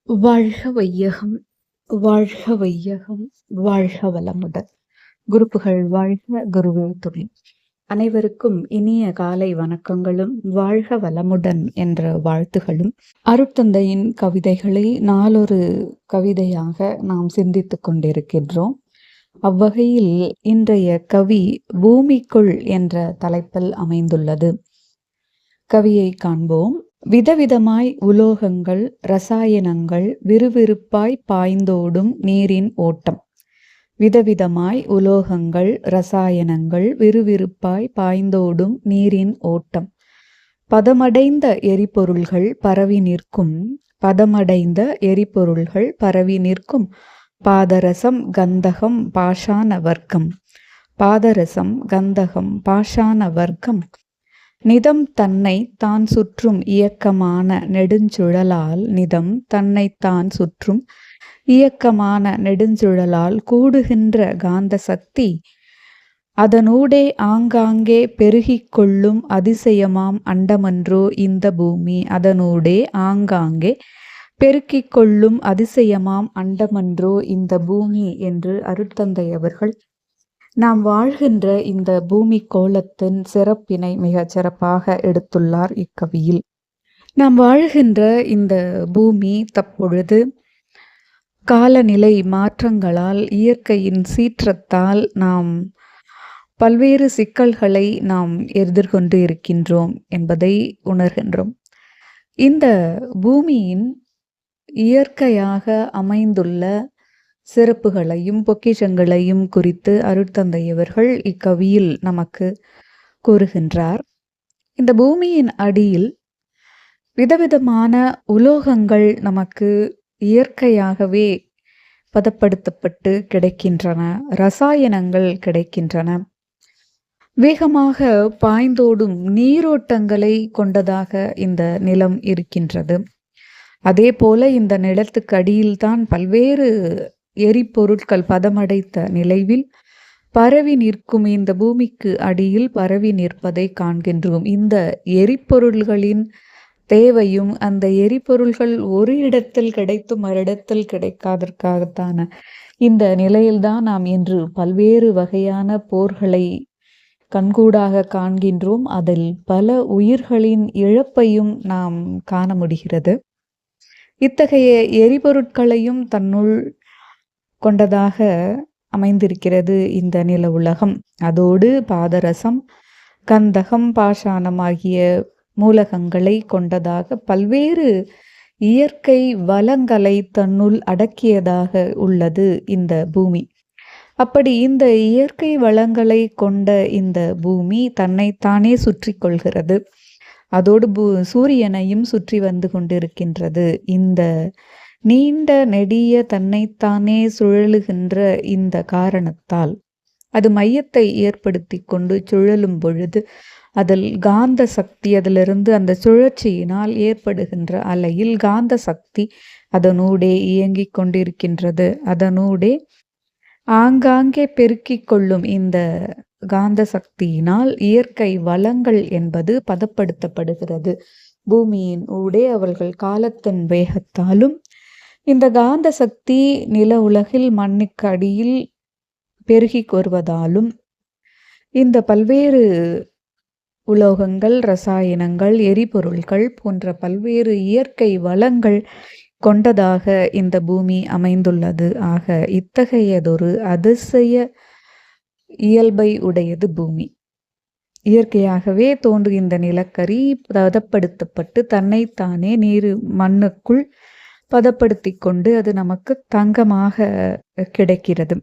வாழ்க வையகம், வாழ்க வையகம், வாழ்க வளமுடன். குருப்புகழ் வாழ்க, குருவே துணை. அனைவருக்கும் இனிய காலை வணக்கங்களும் வாழ்க வளமுடன் என்ற வாழ்த்துகளும். அருட்தந்தையின் கவிதைகளை நாளொரு கவிதையாக நாம் சிந்தித்துக் கொண்டிருக்கின்றோம். அவ்வகையில் இன்றைய கவி பூமிக்குள் என்ற தலைப்பில் அமைந்துள்ளது. கவியை காண்போம். விதவிதமாய் உலோகங்கள், இரசாயனங்கள் விறுவிறுப்பாய் பாய்ந்தோடும் நீரின் ஓட்டம். விதவிதமாய் உலோகங்கள், இரசாயனங்கள் விறுவிறுப்பாய் பாய்ந்தோடும் நீரின் ஓட்டம். பதமடைந்த எரிபொருள்கள் பரவி நிற்கும். பதமடைந்த எரிபொருள்கள் பரவி நிற்கும். பாதரசம், கந்தகம், பாஷாண வர்க்கம். பாதரசம், கந்தகம், பாஷாண வர்க்கம். நிதம் தன்னை தான் சுற்றும் இயக்கமான நெடுஞ்சுழலால் நிதம் தன்னை தான் சுற்றும் இயக்கமான நெடுஞ்சுழலால் கூடுகின்ற காந்த சக்தி அதனூடே ஆங்காங்கே பெருகிக் கொள்ளும் அதிசயமாம் அண்டமன்றோ இந்த பூமி. அதனூடே ஆங்காங்கே பெருக்கிக் கொள்ளும் அதிசயமாம் அண்டமன்றோ இந்த பூமி என்று அருட்தந்தை அவர்கள் நாம் வாழ்கின்ற இந்த பூமி கோளத்தின் சிறப்பினை மிகச் சிறப்பாக எடுத்துள்ளார் இக்கவியில். நாம் வாழ்கின்ற இந்த பூமி தற்பொழுது காலநிலை மாற்றங்களால், இயற்கையின் சீற்றத்தால் நாம் பல்வேறு சிக்கல்களை நாம் எதிர்கொண்டு இருக்கின்றோம் என்பதை உணர்கின்றோம். இந்த பூமியின் இயற்கையாக அமைந்துள்ள சிறப்புகளையும் பொக்கிஷங்களையும் குறித்து அருட்தந்தை அவர்கள் இக்கவியில் நமக்கு கூறுகின்றார். இந்த பூமியின் அடியில் விதவிதமான உலோகங்கள் நமக்கு இயற்கையாகவே பதப்படுத்தப்பட்டு கிடைக்கின்றன. இரசாயனங்கள் கிடைக்கின்றன. வேகமாக பாய்ந்தோடும் நீரோட்டங்களை கொண்டதாக இந்த நிலம் இருக்கின்றது. அதே போல இந்த நிலத்துக்கு அடியில்தான் பல்வேறு எரிபொருட்கள் பதமடைத்த நிலையில் பரவி நிற்கும். இந்த பூமிக்கு அடியில் பரவி நிற்பதை காண்கின்றோம். இந்த எரிபொருள்களின் தேவையும் அந்த எரிபொருள்கள் ஒரு இடத்தில் கிடைத்து மறிடத்தில் கிடைக்காதற்காகத்தான இந்த நிலையில்தான் நாம் இன்று பல்வேறு வகையான போர்களை கண்கூடாக காண்கின்றோம். அதில் பல உயிர்களின் இழப்பையும் நாம் காண முடிகிறது. இத்தகைய எரிபொருட்களையும் தன்னுள் கொண்டதாக அமைந்திருக்கிறது இந்த நில உலகம். அதோடு பாதரசம், கந்தகம், பாஷாணம் ஆகிய மூலகங்களை கொண்டதாக பல்வேறு இயற்கை வளங்களை தன்னுள் அடக்கியதாக உள்ளது இந்த பூமி. அப்படி இந்த இயற்கை வளங்களை கொண்ட இந்த பூமி தன்னைத்தானே சுற்றி கொள்கிறது. அதோடு சூரியனையும் சுற்றி வந்து கொண்டிருக்கின்றது. இந்த நீண்ட நெடிய தன்னைத்தானே சுழலுகின்ற இந்த காரணத்தால் அது மையத்தை ஏற்படுத்தி கொண்டு சுழலும் பொழுது அதில் காந்த சக்தி, அதிலிருந்து அந்த சுழற்சியினால் ஏற்படுகின்ற அலையில் காந்த சக்தி அதனூடே இயங்கிக் கொண்டிருக்கின்றது. அதனூடே ஆங்காங்கே பெருக்கிக் கொள்ளும் இந்த காந்த சக்தியினால் இயற்கை வளங்கள் என்பது பதப்படுத்தப்படுகிறது. பூமியின் ஊடே அவர்கள் காலத்தின் வேகத்தாலும் இந்த காந்த சக்தி நில உலகில் மண்ணுக்கு அடியில் பெருகி வருவதாலும் இந்த பல்வேறு உலோகங்கள், இரசாயனங்கள், எரிபொருள்கள் போன்ற பல்வேறு இயற்கை வளங்கள் கொண்டதாக இந்த பூமி அமைந்துள்ளது. ஆக இத்தகையதொரு அதிசய இயல்பை உடையது பூமி. இயற்கையாகவே தோன்றுகின்ற நிலக்கரி பதப்படுத்தப்பட்டு தன்னைத்தானே நீர் மண்ணுக்குள் பதப்படுத்தி கொண்டு அது நமக்கு தங்கமாக கிடைக்கிறது.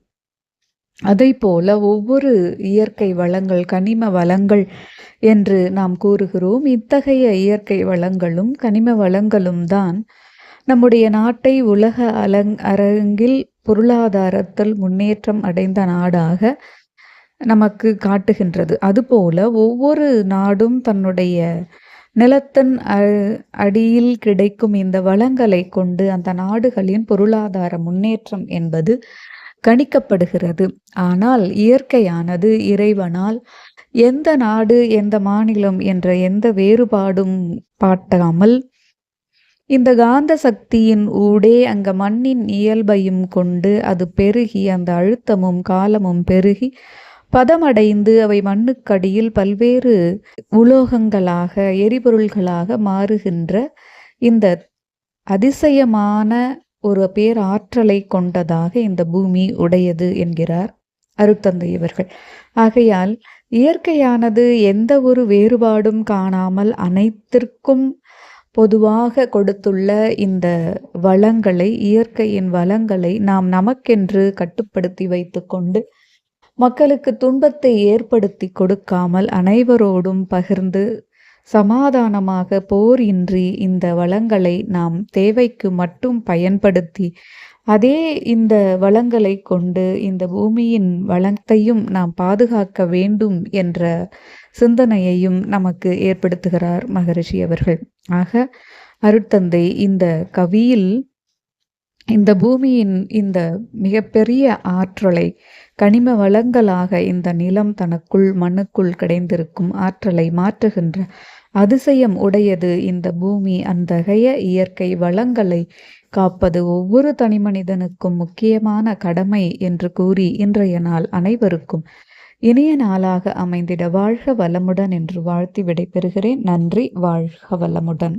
அதை போல ஒவ்வொரு இயற்கை வளங்கள், கனிம வளங்கள் என்று நாம் கூறுகிறோம். இத்தகைய இயற்கை வளங்களும் கனிம வளங்களும் தான் நம்முடைய நாட்டை உலக அரங்கில் பொருளாதாரத்தில் முன்னேற்றம் அடைந்த நாடாக நமக்கு காட்டுகின்றது. அதுபோல ஒவ்வொரு நாடும் தன்னுடைய நிலத்தின் அடியில் கிடைக்கும் இந்த வளங்களை கொண்டு அந்த நாடுகளின் பொருளாதார முன்னேற்றம் என்பது கணிக்கப்படுகிறது. ஆனால் இயற்கையானது இறைவனால் எந்த நாடு, எந்த மாநிலம் என்ற எந்த வேறுபாடும் பாட்டாமல் இந்த காந்த சக்தியின் ஊடே அங்க மண்ணின் இயல்பையும் கொண்டு அது பெருகி அந்த அழுத்தமும் காலமும் பெருகி பதமடைந்து அவை மண்ணுக்கடியில் பல்வேறு உலோகங்களாக எரிபொருள்களாக மாறுகின்ற இந்த அதிசயமான ஒரு பேராற்றலை கொண்டதாக இந்த பூமி உடையது என்கிறார் அருட்தந்தை இவர்கள். ஆகையால் இயற்கையானது எந்த ஒரு வேறுபாடும் காணாமல் அனைத்திற்கும் பொதுவாக கொடுத்துள்ள இந்த வளங்களை, இயற்கையின் வளங்களை நாம் நமக்கென்று கட்டுப்படுத்தி வைத்துக்கொண்டு மக்களுக்கு துன்பத்தை ஏற்படுத்தி கொடுக்காமல் அனைவரோடும் பகிர்ந்து சமாதானமாக போர் இன்றி இந்த வளங்களை நாம் தேவைக்கு மட்டும் பயன்படுத்தி அதே இந்த வளங்களை கொண்டு இந்த பூமியின் வளத்தையும் நாம் பாதுகாக்க வேண்டும் என்ற சிந்தனையையும் நமக்கு ஏற்படுத்துகிறார் மகரிஷி அவர்கள். ஆக அருட்தந்தை இந்த கவியில் இந்த பூமியின் இந்த மிகப்பெரிய ஆற்றலை கனிம வளங்களாக இந்த நிலம் தனக்குள் மண்ணுக்குள் கிடைந்திருக்கும் ஆற்றலை மாற்றுகின்ற அதிசயம் உடையது இந்த பூமி. அத்தகைய இயற்கை வளங்களை காப்பது ஒவ்வொரு தனிமனிதனுக்கும் முக்கியமான கடமை என்று கூறி இன்றைய நாள் அனைவருக்கும் இனிய நாளாக அமைந்திட வாழ்க வளமுடன் என்று வாழ்த்தி விடைபெறுகிறேன். நன்றி. வாழ்க வளமுடன்.